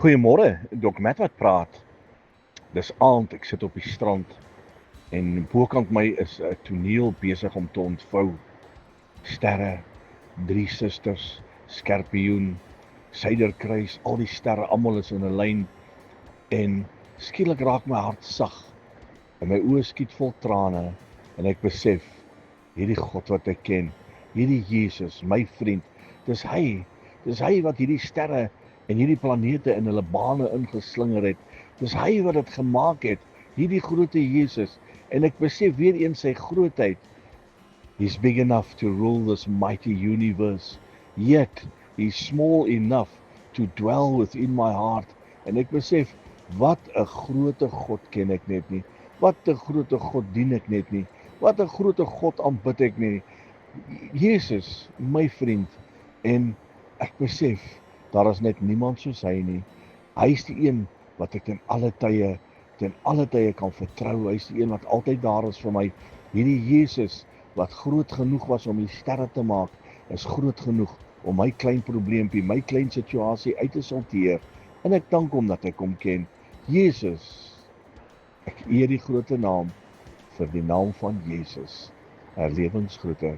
Goeiemôre, Dok Matt wat praat. Dis aand, ek sit op die strand en bokant my is 'n toneel besig om te ontvou. Sterre, drie susters, skorpioen, suiderkruis, al die sterre almal is in 'n lyn en skielik raak my hart sag en my oë skiet vol trane en ek besef hierdie God wat ek ken, hierdie Jesus, my vriend, dis hy wat hierdie sterre en hierdie planete in hulle bane ingeslinger het. Dis hy wat dit gemaak het, hierdie grootte Jesus. En ek besef weer eens sy grootheid. He's big enough to rule this mighty universe, yet he's small enough to dwell within my heart. En ek besef, wat 'n groote God ken ek net nie. Wat 'n groote God dien ek net nie. Wat 'n groote God aanbid ek nie. Jesus, my vriend, en ek besef, daar is net niemand soos hy nie. Hy is die een wat ek ten alle tye kan vertrou. Hy is die een wat altyd daar is vir my. Hierdie Jesus wat groot genoeg was om die sterre te maak, is groot genoeg om my klein probleempie, my klein situasie uit te sorteer. En ek dank hom dat ek hom ken. Jesus, ek eer die groote naam vir die naam van Jesus. Herlewingsgroete.